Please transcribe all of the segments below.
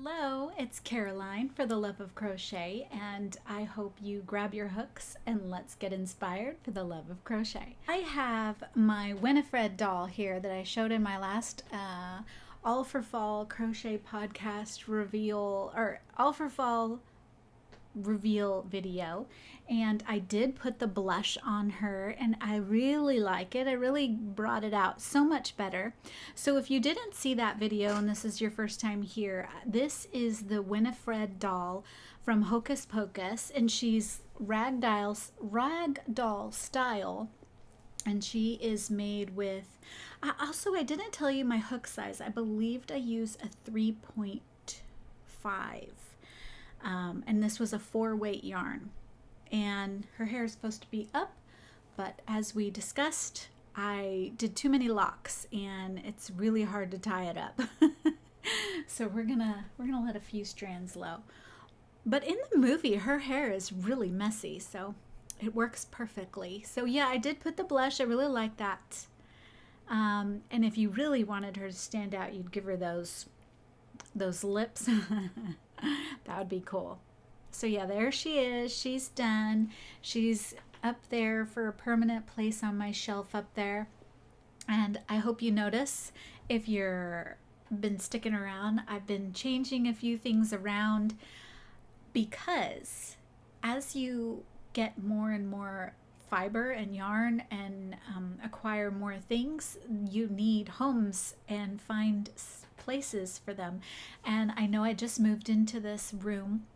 Hello, it's Caroline for the Love of Crochet, and I hope you grab your hooks and let's get inspired for the love of crochet. I have my Winifred doll here that I showed in my last All for Fall crochet podcast reveal, or All for Fall reveal video, and I did put the blush on her and I really like it. I really brought it out so much better. So if you didn't see that video and this is your first time here, this is the Winifred doll from Hocus Pocus, and she's ragdoll style, and she is made with I didn't tell you my hook size. I believed I use a 3.5. And this was a 4-weight yarn, and her hair is supposed to be up, but as we discussed, I did too many locks and it's really hard to tie it up. So we're gonna let a few strands low, but in the movie her hair is really messy, so it works perfectly. So yeah, I did put the blush. I really like that, and if you really wanted her to stand out, you'd give her those lips. That would be cool. So yeah, there she is. She's done. She's up there for a permanent place on my shelf up there. And I hope you notice, if you're been sticking around, I've been changing a few things around, because as you get more and more fiber and yarn and acquire more things, you need homes and find places for them. And I know I just moved into this room.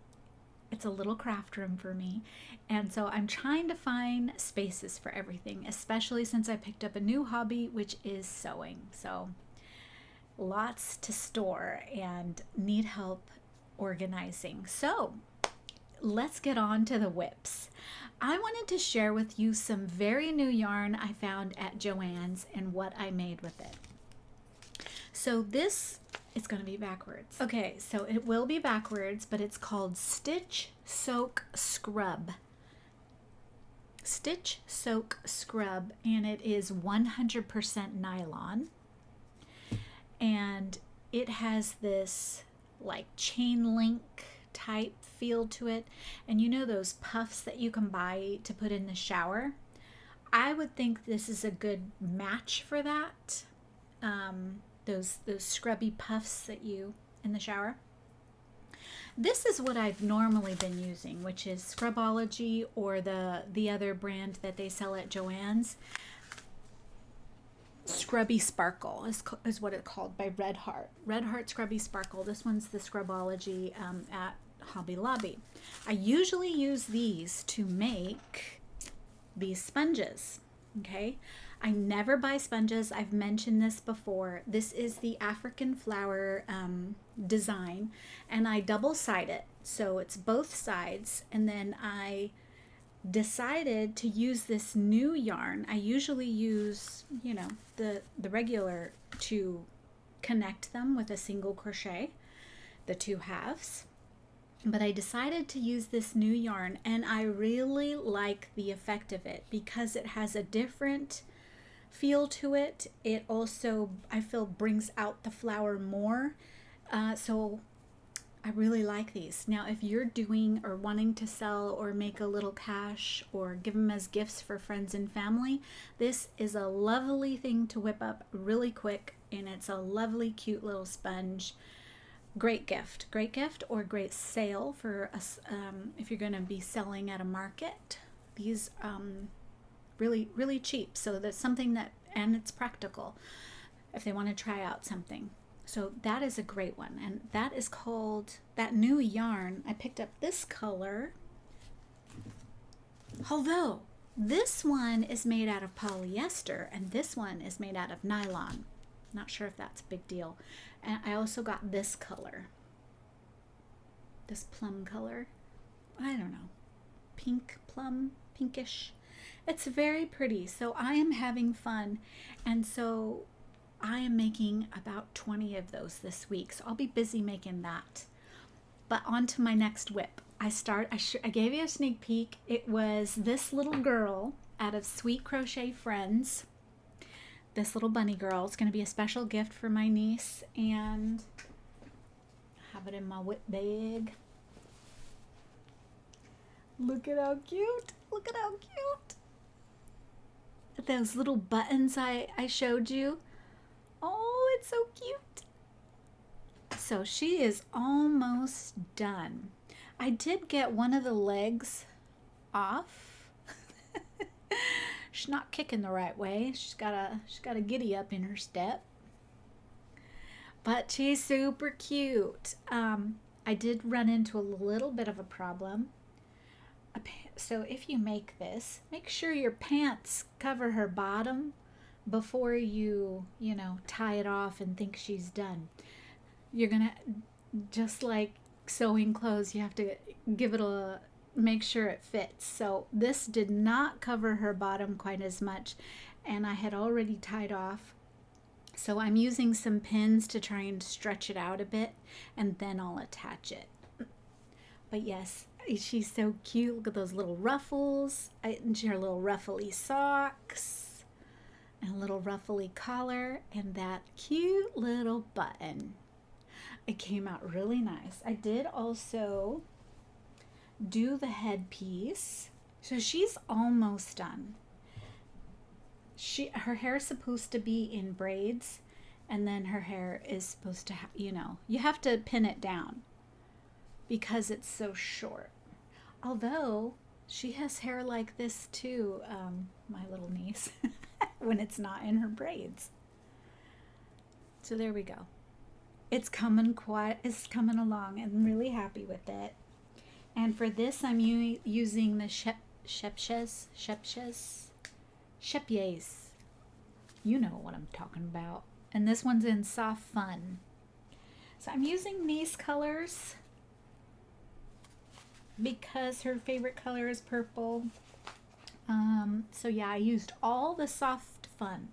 It's a little craft room for me, and so I'm trying to find spaces for everything, especially since I picked up a new hobby, which is sewing. So lots to store and need help organizing. So let's get on to the whips. I wanted to share with you some very new yarn I found at Joann's and what I made with it. So this is going to be backwards. Okay, so it will be backwards, but it's called Stitch Soak Scrub. Stitch Soak Scrub, and it is 100% nylon. And it has this like chain link type feel to it. And you know those puffs that you can buy to put in the shower? I would think this is a good match for that. Those scrubby puffs that you in the shower. This is what I've normally been using, which is Scrubology, or the other brand that they sell at Joann's. Scrubby Sparkle is what it's called, by Red Heart. Red Heart Scrubby Sparkle. This one's the Scrubology at Hobby Lobby. I usually use these to make these sponges. Okay, I never buy sponges. I've mentioned this before. This is the African flower design, and I double-side it, so it's both sides. And then I decided to use this new yarn. I usually use, the regular to connect them with a single crochet, the two halves. But I decided to use this new yarn, and I really like the effect of it because it has a different feel to it. It also, I feel, brings out the flower more. So I really like these. Now, if you're doing or wanting to sell or make a little cash or give them as gifts for friends and family, this is a lovely thing to whip up really quick, and it's a lovely, cute little sponge. Great gift, or great sale for us if you're going to be selling at a market. These really, really cheap, so that's something that, and it's practical if they want to try out something. So that is a great one, and that is called, that new yarn. I picked up this color, although this one is made out of polyester and this one is made out of nylon. Not sure if that's a big deal. And I also got this color, this plum color. I don't know, pink plum, pinkish. It's very pretty. So I am having fun, and so I am making about 20 of those this week. So I'll be busy making that. But on to my next whip. I gave you a sneak peek. It was this little girl out of Sweet Crochet Friends. This little bunny girl. It's going to be a special gift for my niece, and I have have it in my whip bag. Look at how cute. Look at how cute. Those little buttons I showed you. Oh, it's so cute. So she is almost done. I did get one of the legs off. She's not kicking the right way. She's got a giddy up in her step. But she's super cute. I did run into a little bit of a problem. So if you make this, make sure your pants cover her bottom before you tie it off and think she's done. You're gonna, just like sewing clothes, you have to give it make sure it fits. So this did not cover her bottom quite as much, and I had already tied off. So I'm using some pins to try and stretch it out a bit, and then I'll attach it. But yes, she's so cute. Look at those little ruffles, and her little ruffly socks, and a little ruffly collar, and that cute little button. It came out really nice. I did also do the headpiece. So she's almost done. Her hair is supposed to be in braids, and then her hair is supposed to you have to pin it down because it's so short. Although she has hair like this too, my little niece, when it's not in her braids. So there we go. It's coming along. I'm really happy with it. And for this, I'm using the Shepjes. You know what I'm talking about. And this one's in Soft Fun. So I'm using these colors because her favorite color is purple. So yeah, I used all the Soft Fun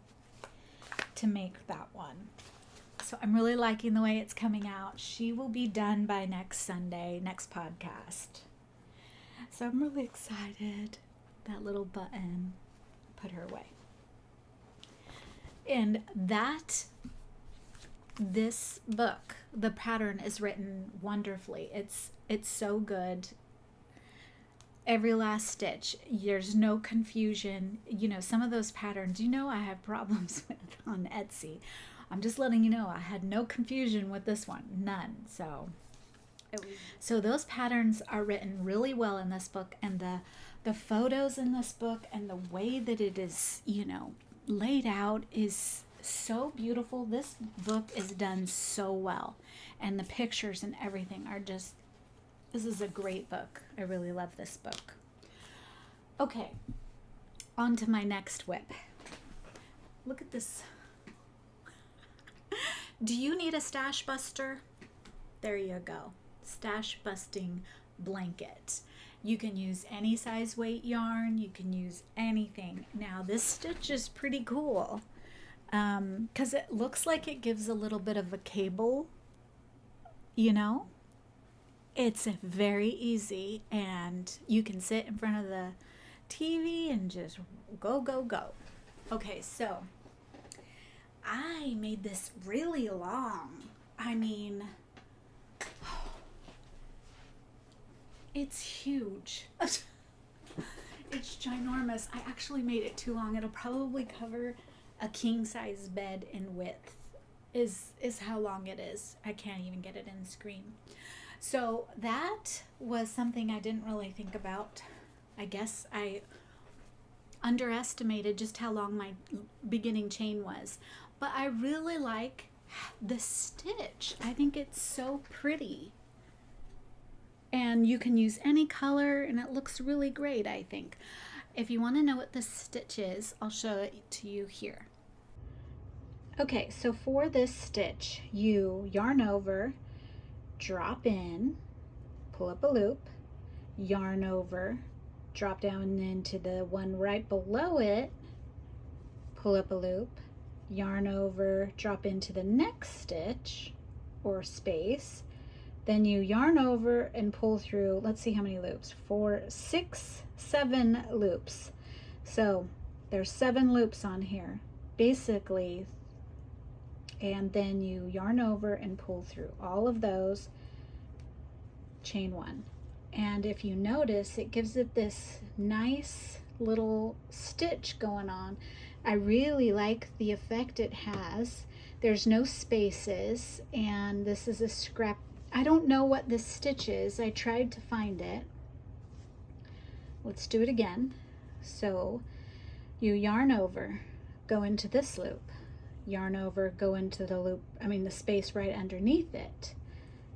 to make that one. So I'm really liking the way it's coming out. She will be done by next Sunday, next podcast. So I'm really excited. That little button, put her away. And this book, the pattern is written wonderfully. It's so good. Every last stitch, there's no confusion. Some of those patterns, I have problems with on Etsy. I'm just letting you know, I had no confusion with this one, none. So those patterns are written really well in this book, and the photos in this book and the way that it is, laid out is so beautiful. This book is done so well, and the pictures and everything are just, this is a great book. I really love this book. Okay, on to my next whip. Look at this. Do you need a stash buster? There you go. Stash busting blanket. You can use any size weight yarn. You can use anything. Now this stitch is pretty cool because it looks like it gives a little bit of a cable, It's very easy, and you can sit in front of the TV and just go, go, go. Okay, so I made this really long. I mean, it's huge. It's ginormous. I actually made it too long. It'll probably cover a king size bed in width is how long it is. I can't even get it in the screen. So that was something I didn't really think about. I guess I underestimated just how long my beginning chain was. But I really like the stitch. I think it's so pretty. And you can use any color, and it looks really great, I think. If you want to know what this stitch is, I'll show it to you here. Okay, so for this stitch, you yarn over, drop in, pull up a loop, yarn over, drop down into the one right below it, pull up a loop, yarn over, drop into the next stitch or space, then you yarn over and pull through, let's see how many loops, 4, 6, 7 loops. So there's 7 loops on here, basically, and then you yarn over and pull through all of those, chain 1. And if you notice, it gives it this nice little stitch going on. I really like the effect it has. There's no spaces, and this is a scrap. I don't know what this stitch is. I tried to find it. Let's do it again. So you yarn over, go into this loop, yarn over, go into the loop, the space right underneath it,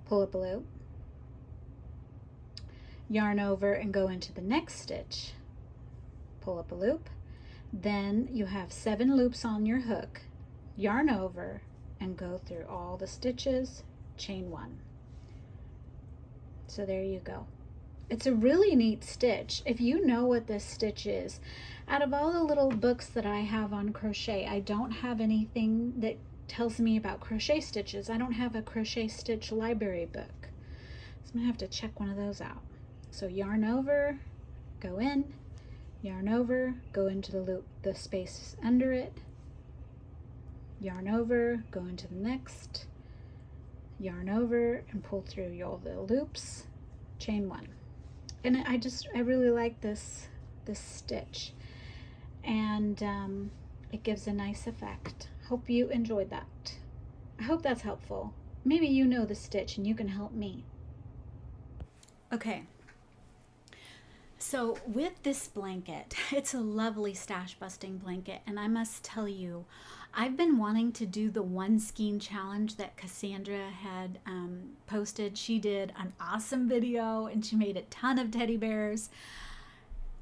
pull up a loop, yarn over and go into the next stitch, pull up a loop. Then you have 7 loops on your hook, yarn over and go through all the stitches, chain 1. So there you go. It's a really neat stitch. If you know what this stitch is, out of all the little books that I have on crochet, I don't have anything that tells me about crochet stitches. I don't have a crochet stitch library book. So I'm gonna have to check one of those out. So yarn over, go in, yarn over, go into the loop, the space under it, yarn over, go into the next, yarn over and pull through all the loops, chain 1. And I really like this stitch, and it gives a nice effect. Hope you enjoyed that. I hope that's helpful. Maybe you know the stitch and you can help me. Okay, so with this blanket, it's a lovely stash busting blanket, and I must tell you, I've been wanting to do the one skein challenge that Cassandra had posted. She did an awesome video and she made a ton of teddy bears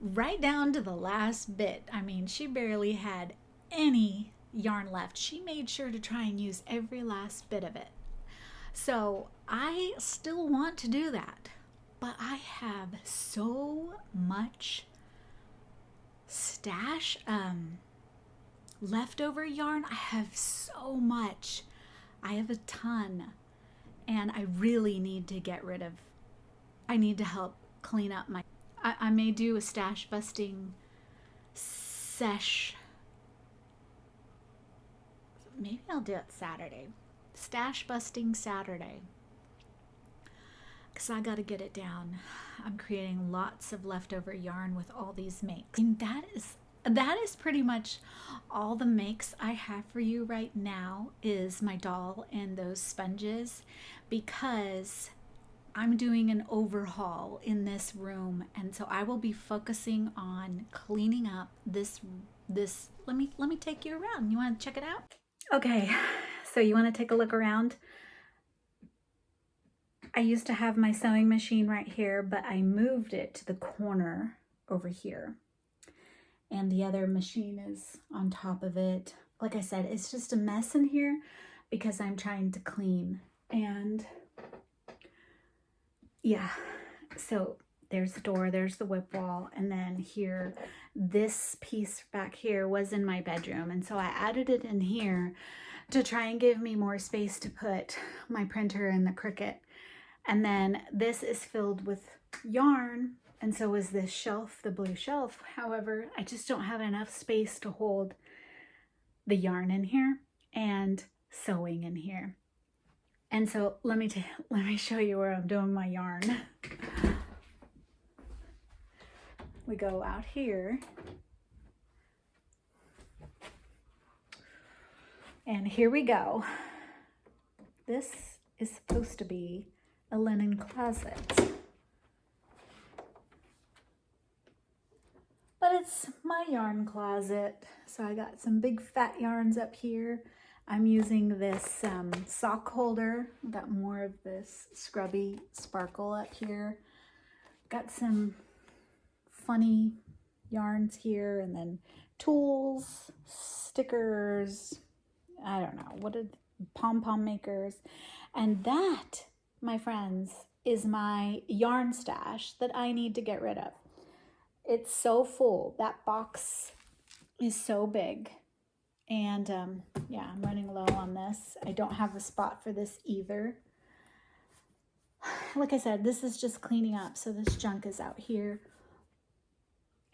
right down to the last bit. She barely had any yarn left. She made sure to try and use every last bit of it. So I still want to do that, but I have so much stash leftover yarn. I have so much. I have a ton, and I really need to get rid of. I need to help clean up my. I may do a stash busting sesh. Maybe I'll do it Saturday. Stash busting Saturday. Because I got to get it down. I'm creating lots of leftover yarn with all these makes. And that is pretty much all the makes I have for you right now is my doll and those sponges, because I'm doing an overhaul in this room, and so I will be focusing on cleaning up this let me take you around. You want to check it out? Okay, so you want to take a look around? I used to have my sewing machine right here, but I moved it to the corner over here. And the other machine is on top of it. Like I said, it's just a mess in here because I'm trying to clean. And yeah, so there's the door, there's the whip wall, and then here, this piece back here was in my bedroom. And so I added it in here to try and give me more space to put my printer and the Cricut. And then this is filled with yarn, and so is this shelf, the blue shelf. However, I just don't have enough space to hold the yarn in here and sewing in here. And so let me show you where I'm doing my yarn. We go out here, and here we go. This is supposed to be a linen closet, but it's my yarn closet. So I got some big fat yarns up here. I'm using this sock holder. Got more of this scrubby sparkle up here. Got some funny yarns here, and then tools, stickers, I don't know, what are pom-pom makers. And that, my friends, is my yarn stash that I need to get rid of. It's so full. That box is so big. And yeah, I'm running low on this. I don't have a spot for this either. Like I said, this is just cleaning up. So this junk is out here.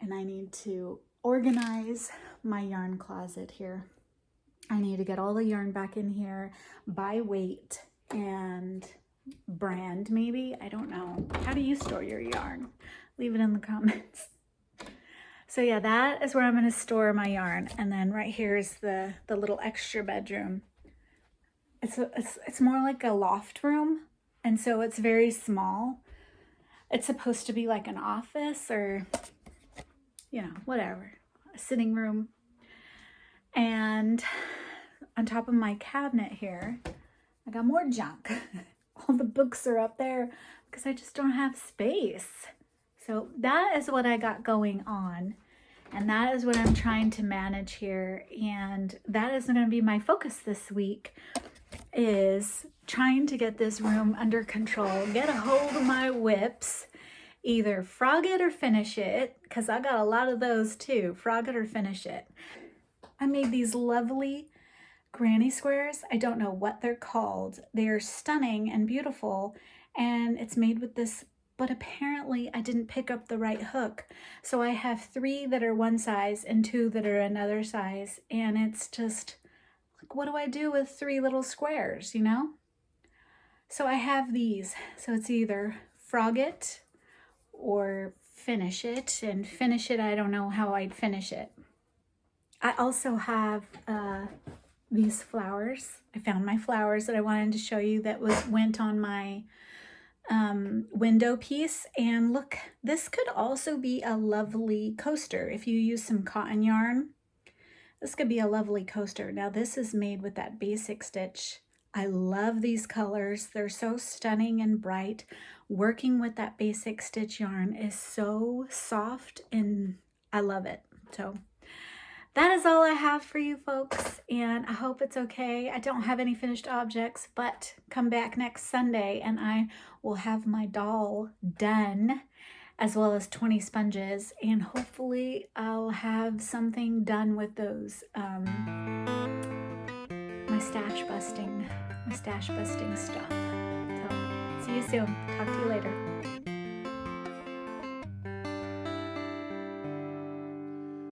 And I need to organize my yarn closet here. I need to get all the yarn back in here by weight and brand, maybe. I don't know. How do you store your yarn? Leave it in the comments. So yeah, that is where I'm going to store my yarn. And then right here is the little extra bedroom. It's more like a loft room, and so it's very small. It's supposed to be like an office or, you know, whatever, a sitting room. And on top of my cabinet here, I got more junk. All the books are up there because I just don't have space. So that is what I got going on. And that is what I'm trying to manage here. And that is going to be my focus this week, is trying to get this room under control, get a hold of my whips, either frog it or finish it, because I got a lot of those too, frog it or finish it. I made these lovely granny squares. I don't know what they're called. They are stunning and beautiful, and it's made with this, but apparently I didn't pick up the right hook. So I have 3 that are one size and 2 that are another size, and it's just, like, what do I do with 3 little squares, you know? So I have these. So it's either frog it or finish it, and finish it, I don't know how I'd finish it. I also have these flowers. I found my flowers that I wanted to show you that went on my window piece. And look, this could also be a lovely coaster if you use some cotton yarn. This could be a lovely coaster. Now this is made with that basic stitch. I love these colors. They're so stunning and bright. Working with that basic stitch yarn is so soft and I love it. So that is all I have for you folks, and I hope it's okay. I don't have any finished objects, but come back next Sunday and I will have my doll done, as well as 20 sponges, and hopefully I'll have something done with those, my stash busting stuff. So see you soon. Talk to you later.